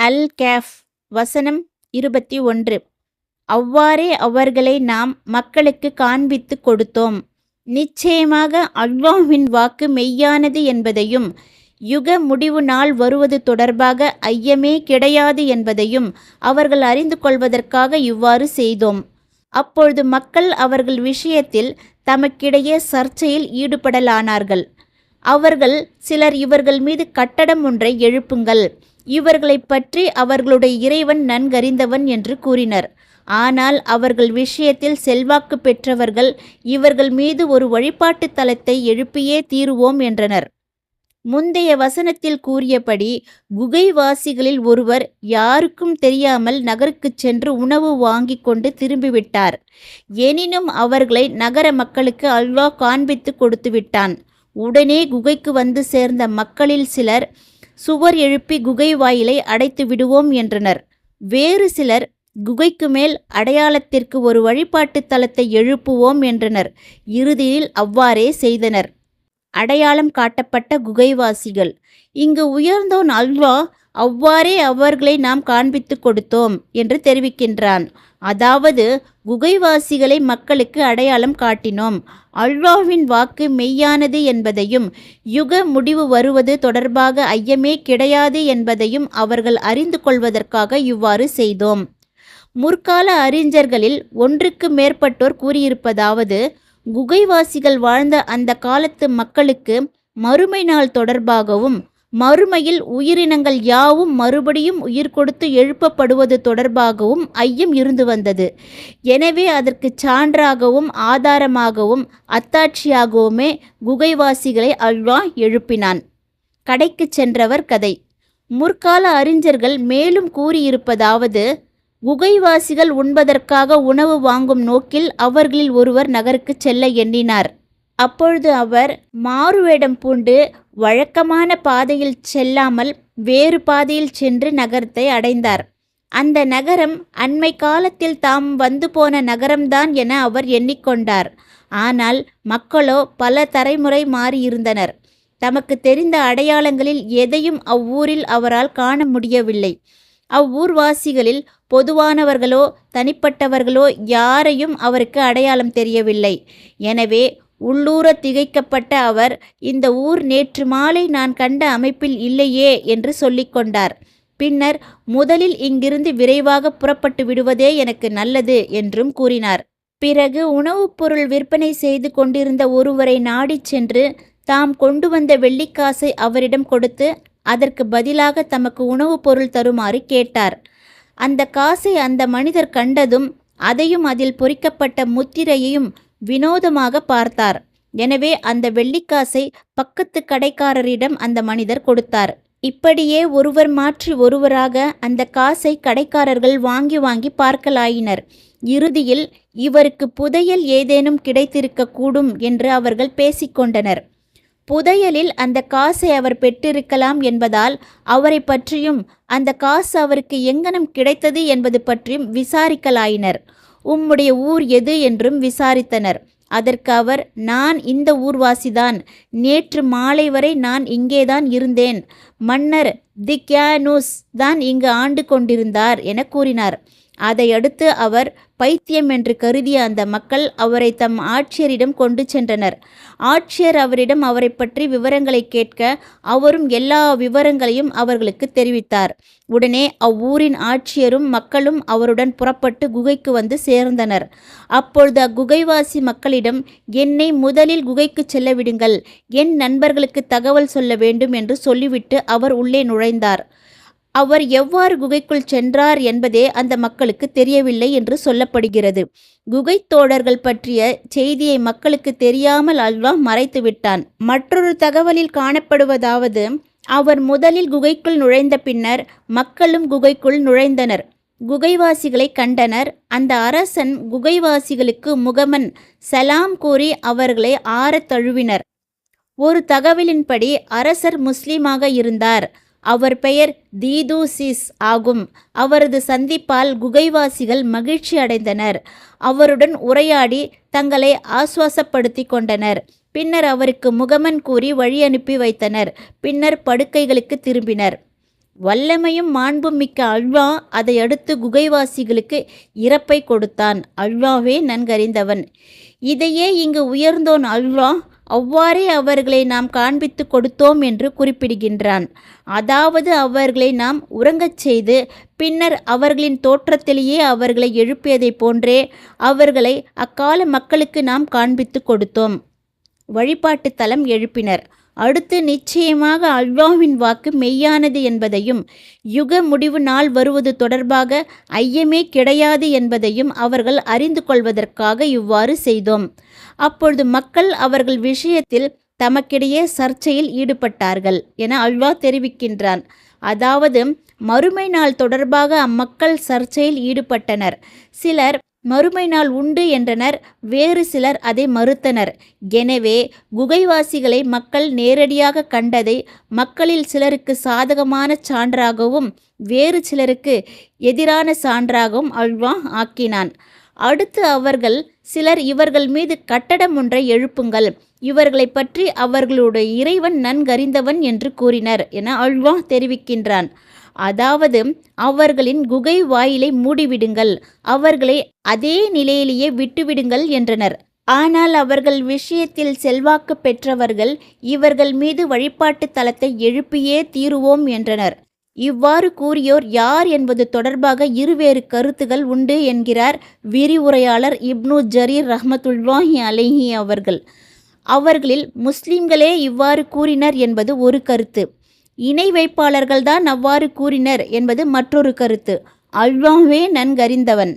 அல் cafe வசனம் 21. அவ்வாறே அவர்களை நாம் மக்களுக்கு காண்பித்து கொடுத்தோம். நிச்சயமாக அல்லாஹ்வின் வாக்கு மெய்யானது என்பதையும் யுக முடிவு நாள் வருவது தொடர்பாக ஐயமே கிடையாது என்பதையும் அவர்கள் அறிந்து கொள்வதற்காக இவ்வாறு செய்தோம். அப்பொழுது மக்கள் அவர்கள் விஷயத்தில் தமக்கிடையே சர்ச்சையில் ஈடுபடலானார்கள். அவர்கள் சிலர் இவர்கள் மீது கட்டடம் ஒன்றை எழுப்புங்கள், இவர்களை பற்றி அவர்களுடைய இறைவன் நன்கறிந்தவன் என்று கூறினர். ஆனால் அவர்கள் விஷயத்தில் செல்வாக்கு பெற்றவர்கள் இவர்கள் மீது ஒரு வழிபாட்டு தலத்தை எழுப்பியே தீருவோம் என்றனர். முந்தைய வசனத்தில் கூறியபடி குகைவாசிகளில் ஒருவர் யாருக்கும் தெரியாமல் நகருக்குச் சென்று உணவு வாங்கி கொண்டு திரும்பிவிட்டார். எனினும் அவர்களை நகர மக்களுக்கு அல்லாஹ் காண்பித்து கொடுத்து விட்டான். உடனே குகைக்கு வந்து சேர்ந்த மக்களில் சிலர் சுவர் எழுப்பி குகை வாயிலை அடைத்து விடுவோம் என்றனர். வேறு சிலர் குகைக்கு மேல் அடையாளத்திற்கு ஒரு வழிபாட்டு தலத்தை எழுப்புவோம் என்றனர். இறுதியில் அவ்வாறே செய்தனர். அடையாளம் காட்டப்பட்ட குகைவாசிகள். இங்கு உயர்ந்தோன் அல்லாஹ் அவ்வாறே அவர்களை நாம் காண்பித்து கொடுத்தோம் என்று தெரிவிக்கின்றான். அதாவது குகைவாசிகளை மக்களுக்கு அடையாளம் காட்டினோம். அல்லாஹ்வின் வாக்கு மெய்யானது என்பதையும் யுக முடிவு வருவது தொடர்பாக ஐயமே கிடையாது என்பதையும் அவர்கள் அறிந்து கொள்வதற்காக இவ்வாறு செய்தோம். முற்கால அறிஞர்களில் ஒன்றுக்கு மேற்பட்டோர் கூறியிருப்பதாவது, குகைவாசிகள் வாழ்ந்த அந்த காலத்து மக்களுக்கு மறுமை நாள் தொடர்பாகவும் மறுமையில் உயிரினங்கள் யாவும் மறுபடியும் உயிர் கொடுத்து எழுப்பப்படுவது தொடர்பாகவும் ஐயம் இருந்து வந்தது. எனவே அதற்கு சான்றாகவும் ஆதாரமாகவும் அத்தாட்சியாகவுமே குகைவாசிகளை அல்லாஹ் எழுப்பினான். கடைக்கு சென்றவர் கதை. முற்கால அறிஞர்கள் மேலும் கூறியிருப்பதாவது, குகைவாசிகள் உண்பதற்காக உணவு வாங்கும் நோக்கில் அவர்களில் ஒருவர் நகருக்கு செல்ல எண்ணினார். அப்பொழுது அவர் மாறுவேடம் பூண்டு வழக்கமான பாதையில் செல்லாமல் வேறு பாதையில் சென்று நகரத்தை அடைந்தார். அந்த நகரம் அண்மை காலத்தில் தாம் வந்து போன நகரம்தான் என அவர் எண்ணிக்கொண்டார். ஆனால் மக்களோ பல தலைமுறை மாறியிருந்தனர். தமக்கு தெரிந்த அடையாளங்களில் எதையும் அவ்வூரில் அவரால் காண முடியவில்லை. அவ்வூர்வாசிகளில் பொதுவானவர்களோ தனிப்பட்டவர்களோ யாரையும் அவருக்கு அடையாளம் தெரியவில்லை. எனவே உள்ளூர திகைக்கப்பட்ட அவர், இந்த ஊர் நேற்று மாலை நான் கண்ட அமைப்பில் இல்லையே என்று சொல்லிக்கொண்டார். பின்னர் முதலில் இங்கிருந்து விரைவாக புறப்பட்டு விடுவதே எனக்கு நல்லது என்றும் கூறினார். பிறகு உணவுப் பொருள் விற்பனை செய்து கொண்டிருந்த ஒருவரை நாடிச் சென்று தாம் கொண்டு வந்த வெள்ளிக்காசை அவரிடம் கொடுத்து அதற்கு பதிலாக தமக்கு உணவுப் பொருள் தருமாறு கேட்டார். அந்த காசை அந்த மனிதர் கண்டதும் அதையும் அதில் பொறிக்கப்பட்ட முத்திரையையும் வினோதமாக பார்த்தார். எனவே அந்த வெள்ளிக்காசை பக்கத்து கடைக்காரரிடம் அந்த மனிதர் கொடுத்தார். இப்படியே ஒருவர் மாற்றி ஒருவராக அந்த காசை கடைக்காரர்கள் வாங்கி வாங்கி பார்க்கலாயினர். இறுதியில் இவருக்கு புதையல் ஏதேனும் கிடைத்திருக்க கூடும் என்று அவர்கள் பேசிக்கொண்டனர். புதையலில் அந்த காசை அவர் பெற்றிருக்கலாம் என்பதால் அவரை பற்றியும் அந்த காசு அவருக்கு எங்கனம் கிடைத்தது என்பது பற்றியும் விசாரிக்கலாயினர். உம்முடைய ஊர் எது என்றும் விசாரித்தனர். அதற்கு அவர், நான் இந்த ஊர்வாசிதான். நேற்று மாலை வரை நான் இங்கேதான் இருந்தேன். மன்னர் திக்யானூஸ் தான் இங்கு ஆண்டு கொண்டிருந்தார் என கூறினார். அதையடுத்து அவர் பைத்தியம் என்று கருதிய அந்த மக்கள் அவரை தம் ஆட்சியரிடம் கொண்டு சென்றனர். ஆட்சியர் அவரிடம் அவரை பற்றி விவரங்களை கேட்க அவரும் எல்லா விவரங்களையும் அவர்களுக்கு தெரிவித்தார். உடனே அவ்வூரின் ஆட்சியரும் மக்களும் அவருடன் புறப்பட்டு குகைக்கு வந்து சேர்ந்தனர். அப்பொழுது அக்குகைவாசி மக்களிடம், என்னை முதலில் குகைக்கு செல்ல விடுங்கள், என் நண்பர்களுக்கு தகவல் சொல்ல வேண்டும் என்று சொல்லிவிட்டு அவர் உள்ளே நுழைந்தார். அவர் எவ்வாறு குகைக்குள் சென்றார் என்பதே அந்த மக்களுக்கு தெரியவில்லை என்று சொல்லப்படுகிறது. குகை தோடர்கள் பற்றிய செய்தியை மக்களுக்கு தெரியாமல் அல்லாஹ் மறைத்து விட்டான். மற்றொரு தகவலில் காணப்படுவதாவது, அவர் முதலில் குகைக்குள் நுழைந்த பின்னர் மக்களும் குகைக்குள் நுழைந்தனர். குகைவாசிகளை கண்டனர். அந்த அரசன் குகைவாசிகளுக்கு முகமன் சலாம் கூறி அவர்களை ஆறத் தழுவினர். ஒரு தகவலின்படி அரசர் முஸ்லீமாக இருந்தார். அவர் பெயர் தீதுசிஸ் ஆகும். அவரது சந்திப்பால் குகைவாசிகள் மகிழ்ச்சி அடைந்தனர். அவருடன் உரையாடி தங்களை ஆசுவாசப்படுத்தி கொண்டனர். பின்னர் அவருக்கு முகமன் கூறி வழி அனுப்பி வைத்தனர். பின்னர் படுக்கைகளுக்கு திரும்பினர். வல்லமையும் மாண்பும் மிக்க அல்லாஹ் அதை அடுத்து குகைவாசிகளுக்கு இறப்பை கொடுத்தான். அல்லாஹ்வே நன்கறிந்தவன். இதையே இங்கு உயர்ந்தோன் அல்லாஹ் அவ்வாறே அவர்களை நாம் காண்பித்து கொடுத்தோம் என்று குறிப்பிடுகின்றான். அதாவது அவர்களை நாம் உறங்கச் செய்து பின்னர் அவர்களின் தோற்றத்திலேயே அவர்களை எழுப்பியதைப் போன்றே அவர்களை அக்கால மக்களுக்கு நாம் காண்பித்து கொடுத்தோம். வழிபாட்டு தலம் எழுப்பினர். அடுத்து நிச்சயமாக அல்லாஹ்வின் வாக்கு மெய்யானது என்பதையும் யுக முடிவு நாள் வருவது தொடர்பாக ஐயமே கிடையாது என்பதையும் அவர்கள் அறிந்து கொள்வதற்காக இவ்வாறு செய்தோம். அப்பொழுது மக்கள் அவர்கள் விஷயத்தில் தமக்கிடையே சர்ச்சையில் ஈடுபட்டார்கள் என அல்லாஹ் தெரிவிக்கின்றான். அதாவது மறுமை நாள் தொடர்பாக அம்மக்கள் சர்ச்சையில் ஈடுபட்டனர். சிலர் மறுமை நாள் உண்டு என்றனர், வேறு சிலர் அதை மறுத்தனர். எனவே குகைவாசிகளை மக்கள் நேரடியாக கண்டதை மக்களில் சிலருக்கு சாதகமான சான்றாகவும் வேறு சிலருக்கு எதிரான சான்றாகவும் அல்லாஹ் ஆக்கினான். அடுத்து அவர்கள் சிலர் இவர்கள் மீது கட்டடம் ஒன்றை எழுப்புங்கள், இவர்களை பற்றி அவர்களுடைய இறைவன் நன்கறிந்தவன் என்று கூறினர் என அல்லாஹ் தெரிவிக்கின்றான். அதாவது அவர்களின் குகை வாயிலை மூடிவிடுங்கள், அவர்களை அதே நிலையிலேயே விட்டுவிடுங்கள் என்றனர். ஆனால் அவர்கள் விஷயத்தில் செல்வாக்கு பெற்றவர்கள் இவர்கள் மீது வழிபாட்டு தலத்தை எழுப்பியே தீருவோம் என்றனர். இவ்வாறு கூறியோர் யார் என்பது தொடர்பாக இருவேறு கருத்துகள் உண்டு என்கிறார் விரிவுரையாளர் இப்னு ஜரீர் ரஹ்மத்துல்லாஹி அலைஹி அவர்கள். அவர்களில் முஸ்லிம்களே இவ்வாறு கூறினர் என்பது ஒரு கருத்து. இணை வைப்பாளர்கள்தான் அவ்வாறு கூறினர் என்பது மற்றொரு கருத்து. அல்லாஹ்வே நன்கறிந்தவன்.